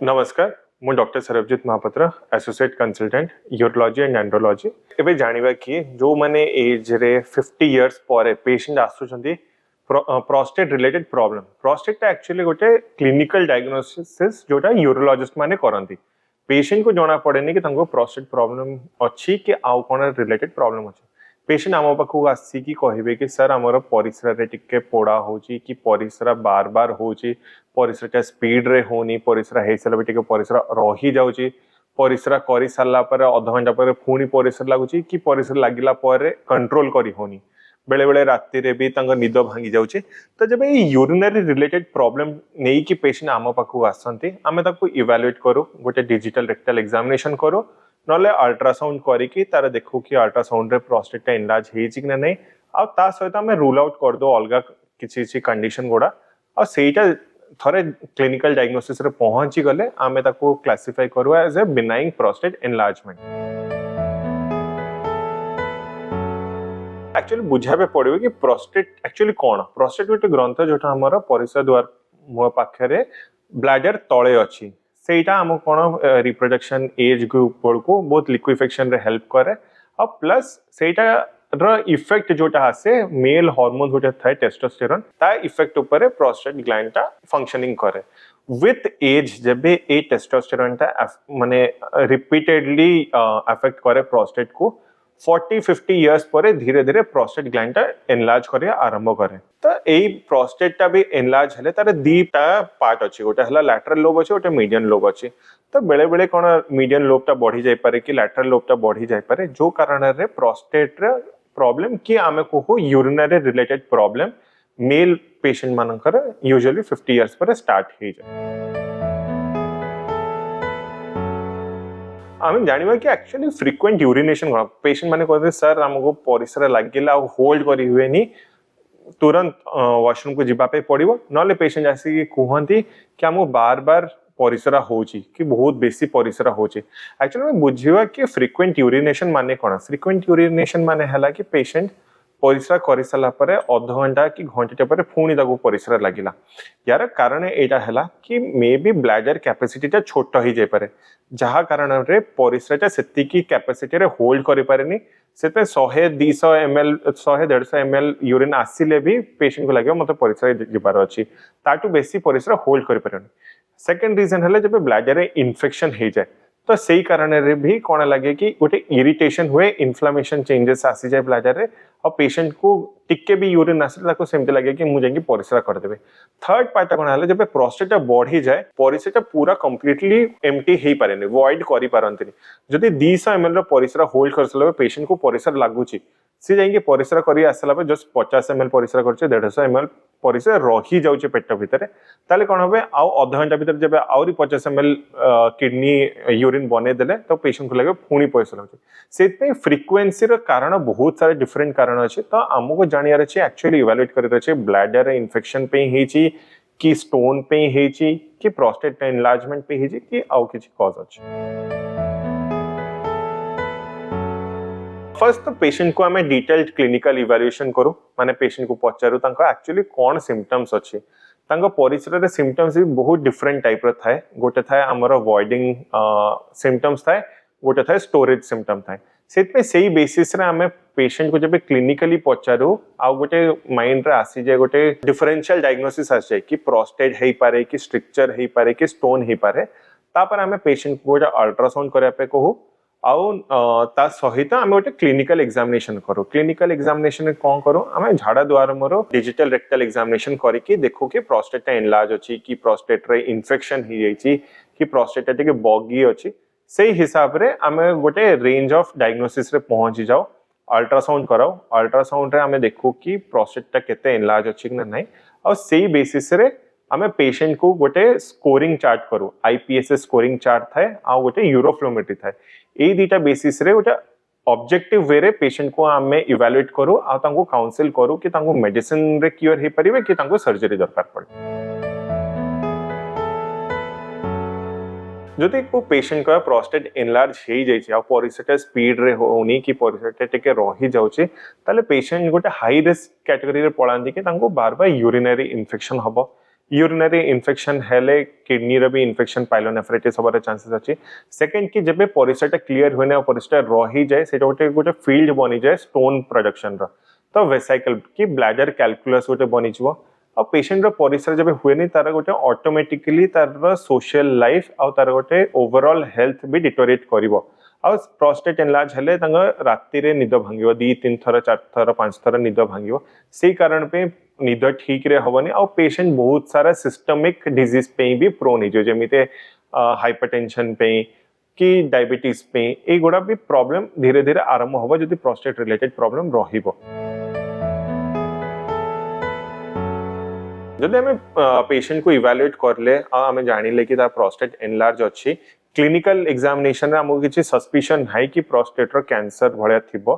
नमस्कार मु doctor Sarabjit Mahapatra associate consultant urology and andrology एबे जानिबा कि जो माने एज रे 50 इयर्स पर पेशेंट आसुचंती prostate related problem prostate actually गोटे क्लिनिकल डायग्नोसिस जोटा यूरोलॉजिस्ट माने करंती पेशेंट को जणा पड़ेनी कि तांको प्रोस्टेट प्रॉब्लम अच्छी कि आउ कोन रिलेटेड प्रॉब्लम अच्छी पेशेंट आम पाखक आसिकी कहे कि सर आमर परिस्रा रे टिके पोड़ा होची कि परिस्रा बार बार होची परिस्रा स्पीड रे होनी परिस्रा हे साला टिके परिस्रा रही जाउची परिस्रा करि साला पर आधा घंटा पर पुणी परिस्रा लागुची कि परिस्रा लागिला पर कंट्रोल करी होनी बेले बेले राति रे भी तांको निद भांगी जाउची तो जब ये यूरिनरी रिलेटेड प्रॉब्लम नेई कि पेशेंट आम पाखक आसंती आमे ताको इवैल्यूएट करू गोटे डिजिटल रेक्टल एग्जामिनेशन करू नले अल्ट्रासाउंड करिकी तार देखो कि अल्ट्रासाउंड रे प्रोस्टेट एनलार्ज हेछि कि नै आ ता सहित हमें रूल आउट कर दो अलगा किछि कंडीशन गोडा आ सेटा थरे क्लिनिकल डायग्नोसिस रे पहुंची गले आमे ताको क्लासिफाई करू as a benign prostate enlargement actually बुझाबे पड़िबो कि प्रोस्टेट एक्चुअली कोन प्रोस्टेट गोटे ग्रंथ जोटा हमर परिसर द्वार मो पाखरे ब्लैडर तळे अछि सेटा हम कोन रिप्रोडक्शन एज ग्रुप को बहुत लिक्विफेक्शन रे हेल्प करे और प्लस सेटा र इफेक्ट जोटा आसे मेल हार्मोन जोटा थाए टेस्टोस्टेरोन ता इफेक्ट ऊपर प्रोस्टेट ग्लैंड ता फंक्शनिंग करे विथ एज जब ए टेस्टोस्टेरोन ता माने रिपीटेडली अफेक्ट करे प्रोस्टेट को 40-50 इयर्स पर धीरे धीरे प्रोस्टेट ग्लैंड ता एनलार्ज करे आरंभ करे तो एई प्रोस्टेट ता भी एनलार्ज हेले तार दीटा पार्ट अछि गोटे हला लैटरल लोब अछि गोटे मीडियन लोब अछि तो बेले बेले कोन मीडियन लोब ता बढ़ी जाय पारे कि लैटरल लोब ता बढ़ी जाय पारे जो कारण रे प्रोस्टेट रे प्रॉब्लम कि आमे को urinary related problem male patient मानकर यूजुअली 50 इयर्स पर स्टार्ट हे जाय आम जानिबा कि एक्चुअली फ्रिक्वेंट यूरिनेशन कोन पेशेंट माने कहते सर हमको परिसर लागिला होल्ड करी हुएनी तुरंत वॉशरूम को जिबा पे पड़िबो नले पेशेंट आसी कहंती कि हमको बार बार परिसरा होची कि बहुत बेसी परिसरा होची एक्चुअली मैं बुझिबा कि फ्रिक्वेंट यूरिनेशन माने कोन फ्रिक्वेंट यूरिनेशन माने हला कि पेशेंट परिसरा करि साला परे आधा घंटा कि घंटा पर पुणी ताको परिसरा लागिला यार कारण एटा हला कि मे बी ब्लैडर कैपेसिटी ता छोट ही जाय पारे जहा कारण रे परिसराटा सेति की कैपेसिटी रे होल्ड करि पारेनी सेते 100-200 ml 100-150 ml यूरिन आसीले भी पेशेंट को लागे मते परिसरा जिबार अछि ताटू बेसी परिसरा होल्ड करि पारेनी सेकंड रीजन हले जब ब्लैडर रे इन्फेक्शन हे जाय तो सही कारण रे भी कोन लागे कि गोटे इरिटेशन हुए इन्फ्लेमेशन चेंजेस आसी जाए ब्लैडर रे और पेशेंट को टिके भी यूरिन आसे ताको सेमते लागे कि मु जाके परिसरा कर देबे थर्ड पार्ट कोन हले जब प्रोस्टेट बढ़ी जाए परिसरा पूरा कंप्लीटली एम्प्टी हे पारेनी वॉइड करि पारंतनी जदी 200 ml रो परिसरा होल्ड करसले पेशेंट को परिसरा लागुची सी जाके परिसरा करी आसला पे जस्ट 50 ml परिसरा करछे 150 ml परिसरा रही जाउचे पेट भितरे ताले कोन होबे आ आधा घंटा भीतर जब आउरी 50 ml किडनी यूरिन बने देले तो पेशेंट को लागे पुणी परिसरा होचे सेते फ्रीक्वेंसी रो कारण बहुत सारे डिफरेंट कारण अछि तो हमको जानियार अछि एक्चुअली इवैल्यूएट करे अछि ब्लैडर इन्फेक्शन पे हेची कि स्टोन पे हेची कि प्रोस्टेट एनलार्जमेंट पे हेची कि आउ किछि कॉज अछि फर्स्ट तो पेशेंट को हमें डिटेल्ड क्लिनिकल इवैल्यूएशन करू माने पेशेंट को पचारू तांको एक्चुअली कोन सिम्पटम्स अछि तांको परिसर रे सिम्पटम्स भी बहुत डिफरेंट टाइप रो थाए गोटे थाए हमर वॉइडिंग सिम्पटम्स थाए गोटे थाए स्टोरेज सिम्पटम थाए सेत पे सही बेसिस रे हमें पेशेंट को जब क्लिनिकली पचारू आ गोटे माइंड रे आसी जाय गोटे डिफरेंशियल डायग्नोसिस आसी जाय कि प्रोस्टेट हेई पारे कि स्ट्रक्चर हेई पारे कि स्टोन हेई पारे तापर हमें पेशेंट को अल्ट्रासाउंड करिया पे कहू आउ ता सहित आम गोटे क्लिनिकल एग्जामिनेशन करू क्लिनिकल एग्जामिनेशन कौन करू आम झाड़ा द्वार मोर डिजिटल रेक्टल एग्जामिनेशन करके देखो कि प्रोस्टेट एनलार्ज अछि कि प्रोस्टेट रे इन्फेक्शन ही जाइछि कि प्रोस्टेट टिके बगी अछि सेही हिसाब रे आम गोटे रेंज ऑफ डायग्नोसिस रे पहुंची जाओ अल्ट्रासाउंड कराओ अल्ट्रासाउंड रे आम देखो कि प्रोस्टेट केते एनलार्ज अछि कि नहीं और सेही बेसिस रे आम पेशेंट को गोटे स्कोरिंग चार्ट करू आईपीएसएस स्कोरिंग चार्ट थाए आ गोटे यूरोफ्लोमेट्री थाए ए दीटा बेसिस रे गोटे ऑब्जेक्टिव वे रे पेशेंट को आम इवैल्यूएट करू आ तांको काउंसिल करू कि तांको मेडिसिन रे क्योर हे परिबे कि तांको सर्जरी दरकार पड़े जदि को पेशेंट का प्रोस्टेट एनलार्ज हे जाइछि आ परिसरटा स्पीड रे होनी कि परिसरटा टिके रही जाउछि ताले पेशेंट गोटे हाई रिस्क कैटेगरी रे पड़ांती कि तांको बार बार यूरिनरी इन्फेक्शन हबो यूरिनरी इन्फेक्शन हेले किडनी रे भी इन्फेक्शन पाइलोनेफ्राइटिस होबार चांसेस अच्छी। सेकेंड कि जब परिस्राटा क्लीयर हुए ना परिस्रा रही जाए से गोटे गोटे फील्ड बनी जाए स्टोन प्रोडक्शन रो तो वेसाइकल कि ब्लैडर कैलकुलस गोटे बनी जिवो आ पेशेंट रो परिस्रा जब हुए तार गोटे ऑटोमेटिकली तार सोशल लाइफ आ तार गोटे ओवरऑल हेल्थ भी डिटोरेट करिवो। आ प्रोस्टेट एनलार्ज हेले राति रे निद भांगिवो 2-3 थर 4 थर 5 थर निद भांगिवो से कारण पे निद ठीक रे हबनी आ पेशेंट बहुत सारा सिस्टमिक डिजीज पे भी प्रोन हो जमीते हाइपरटेंशन पे कि डायबिटीज पे ए गुडा भी प्रॉब्लम धीरे धीरे आरंभ होबो जदि प्रोस्टेट रिलेटेड प्रॉब्लम रहिबो। जदि हमें पेशेंट को इवैल्यूएट करले आमे जानिले कि ता प्रोस्टेट एनलार्ज अछि क्लिनिकल एग्जामिनेशन रे हमको किछि सस्पिशन है कि प्रोस्टेट रो कैंसर भलिया थिबो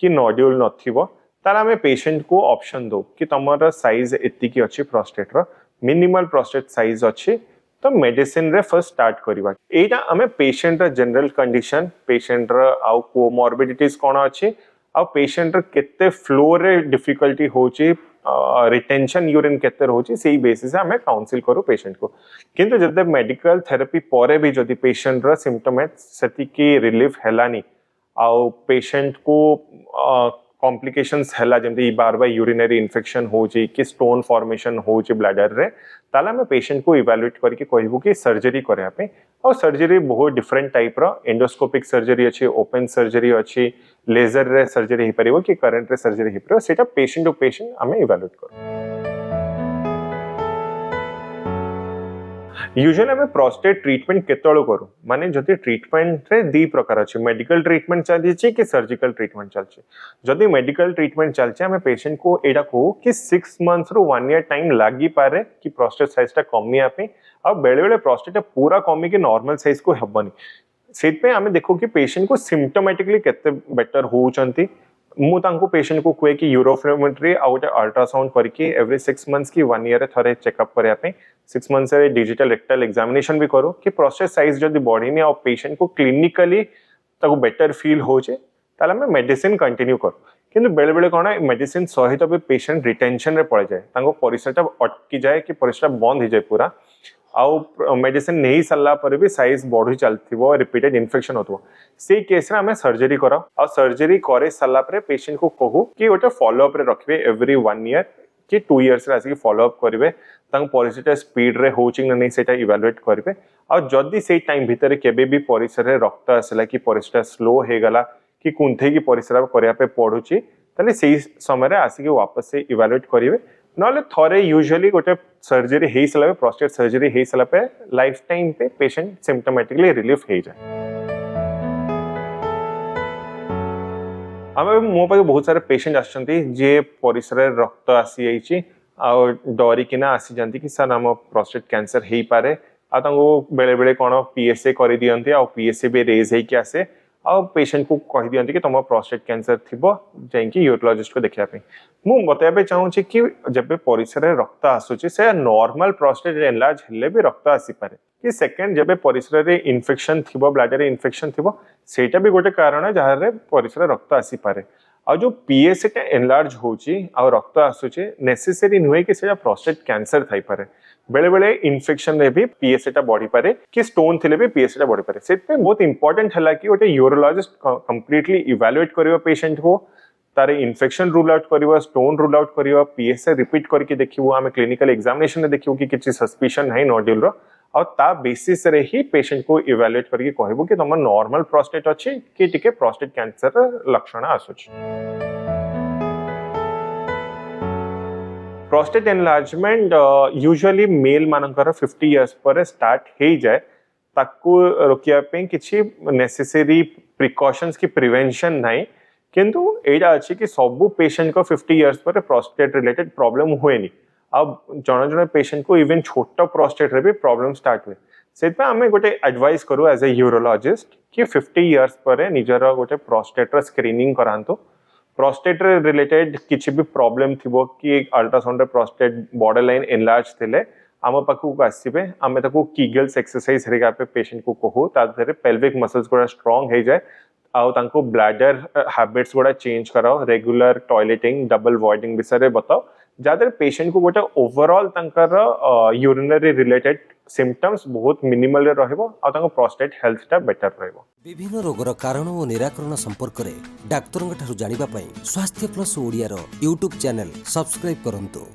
कि नोड्यूल नथिबो तार हमें पेशेंट को ऑप्शन दो कि तमरा साइज एति की अछि प्रोस्टेट रो मिनिमल प्रोस्टेट साइज अछि तो मेडिसिन रे फर्स्ट स्टार्ट करिवा। एटा हमें पेशेंट रा जनरल कंडीशन पेशेंट रा आउ कोमॉर्बिडिटीज कोन अछि आ पेशेंट रा केते फ्लो रे डिफिकल्टी होछि रिटेंशन यूरिन केते होछि सेही बेसिस हमें काउंसिल करू पेशेंट को। किंतु जदि मेडिकल थेरेपी परे भी जदि पेशेंट रा सिम्पटम सेति की रिलीफ हेलानी आउ पेशेंट को कॉम्प्लिकेशंस हैला जमती बार बार यूरिनरी इन्फेक्शन होची कि स्टोन फॉर्मेशन होची ब्लैडर रे ताला में पेशेंट को इवैल्यूएट करके कहबो कि सर्जरी करे पे और सर्जरी बहुत डिफरेंट टाइप रो एंडोस्कोपिक सर्जरी अछि ओपन सर्जरी अछि लेजर रे सर्जरी हे परिबो कि करंट रे सर्जरी हे परिबो सेटा पेशेंट टू पेशेंट हमें इवैल्यूएट करो। यूजुअली हमें प्रोस्टेट ट्रीटमेंट केतळो करू माने जति ट्रीटमेंट रे दी प्रकार अछि मेडिकल ट्रीटमेंट चली छि कि सर्जिकल ट्रीटमेंट चल छि। जदि मेडिकल ट्रीटमेंट चल छि हमें पेशेंट को एडा को कि 6 मंथ्स रो 1 ईयर टाइम लागी पारे कि प्रोस्टेट साइज ता कमी आपे आ बेले बेले प्रोस्टेट पूरा कमी के नॉर्मल साइज को हेबनी सेत पे हमें देखो कि पेशेंट को सिम्पटोमेटिकली केते बेटर होउचंती मु तांको पेशेंट को कोए कि यूरोफ्लोमेट्री आउट अल्ट्रासाउंड करके एवरी 6 मंथ्स की 1 ईयर थरे चेकअप करे पे 6 मंथ्स से डिजिटल रेक्टल एग्जामिनेशन भी करो कि प्रोस्टेट साइज जदि बॉडी और पेशेंट को क्लिनिकली ताको बेटर फील हो जे ताला में मेडिसिन कंटिन्यू करो। किंतु बेले बेले कोन मेडिसिन सहित भी पेशेंट रिटेंशन रे पड़ जाए तांको परिस्राटा अटकी जाए कि परिस्रा बंद हो जाए पूरा आउ मेडिसिन नहीं सरला पर भी साइज बढ़ी चलथिबो रिपीटेड इन्फेक्शन होतो से केस रे हमें सर्जरी करा और सर्जरी करे सरला पर पेशेंट को कहू कि ओटा फॉलो अप रे रखबे एवरी 1 ईयर कि 2 इयर्स रे आसी फॉलो अप करिवे तांग परिस्थिति स्पीड रे होचिंग नहीं सेटा इवैल्यूएट करिवे और जदी से टाइम भीतर केबे भी परिसर रे रक्त आसला कि परिस्थिति स्लो हे गला कि कुंथे की परिस्रा करिया पे पडुची तने सेही समय रे आसी के वापस से इवैल्यूएट करिवे नले थरे यूजुअली गोटे सर्जरी हे सला प्रोस्टेट सर्जरी हे सला पे लाइफ टाइम पे पेशेंट सिम्पटोमेटिकली रिलीफ हे जाए। हमें मो पाखे बहुत सारे पेशेंट आछंती जे परिसर रक्त आसी जाइछि आ डरी किना आसी जानती कि सर हम प्रोस्टेट कैंसर हे पारे आ तांको बेले बेले कोन पीएसए करि दियंती आ पीएसए बे रेज हे कि आसे आ पेशेंट को कहि दियंती कि तुम प्रोस्टेट कैंसर थिबो जाइकि यूरोलॉजिस्ट को देखिया पे मु बताबे चाहू छी कि जब परिसर रक्त आसुची से नॉर्मल प्रोस्टेट एनलार्ज हेले भी रक्त आसी पारे कि सेकंड जब परिसर रे इन्फेक्शन थिबो ब्लैडर रे इन्फेक्शन थिबो सेटा भी गोटे कारण है जहां रे परिसर रक्त आसी पारे आ जो पीएसए टा एनलार्ज होची आ रक्त आसुची नेसेसरी नुहे कि सेटा प्रोस्टेट कैंसर थाई पारे बेले बेले इन्फेक्शन रे भी पीएसए टा बढ़ी पारे कि स्टोन थिले भी पीएसए टा बढ़ी पारे सेते बहुत इंपोर्टेंट हला कि गोटे यूरोलॉजिस्ट कंप्लीटली इवैल्यूएट करियो पेशेंट को तारे इन्फेक्शन रूल आउट करियो स्टोन रूल आउट करियो पीएसए रिपीट करके देखियो हमें क्लिनिकल एग्जामिनेशन में देखियो कि किछि सस्पिशन है नोड्यूल रो और ता बेसिस रे ही पेशेंट को इवैल्यूएट करके कहबो कि तुम नॉर्मल प्रोस्टेट अछि कि टिके प्रोस्टेट कैंसर लक्षण आसुछ। प्रोस्टेट एनलार्जमेंट यूजुअली मेल मानकर 50 इयर्स पर स्टार्ट हे जाए ताकू रोकिया पे किछि नेसेसरी प्रिकॉशंस की प्रिवेंशन नाही किंतु एटा अछि कि सब पेशेंट को 50 इयर्स पर प्रोस्टेट रिलेटेड प्रॉब्लम हुएनी अब जण जण पेशेंट को इवन छोटा प्रोस्टेट रे भी प्रॉब्लम स्टार्ट हुए सेतपे हमें गोटे एडवाइस करू एज ए यूरोलॉजिस्ट कि 50 इयर्स पर निजर गोटे प्रोस्टेट स्क्रीनिंग करांतो प्रोस्टेट रिलेटेड किछि भी प्रॉब्लम थिबो कि अल्ट्रासाउंड रे प्रोस्टेट बॉर्डर लाइन एनलार्ज थिले आम पाखु आसीबे आमे ताको कीगल्स एक्सरसाइज हेरिका पे पेशेंट को कहू तादरे पेल्विक मसल्स गोडा स्ट्रांग हे जाए आउ तांको ब्लैडर हैबिट्स गोडा चेंज कराओ रेगुलर टॉयलेटिंग डबल वॉइडिंग विषय रे बताओ जहाँद्वारा पेशेंट को गोटे ओवरऑल यूरिनरी रिलेटेड सिम्पटम्स बहुत मिनिमल रहइबो आ तांको प्रोस्टेट हेल्थ टा बेटर रहइबो। विभिन्न रोगर कारण और निराकरण संपर्क में डाक्तरों ठारू जानिबा पई स्वास्थ्य प्लस ओडिया रो यूट्यूब चैनल सब्सक्राइब करंतु।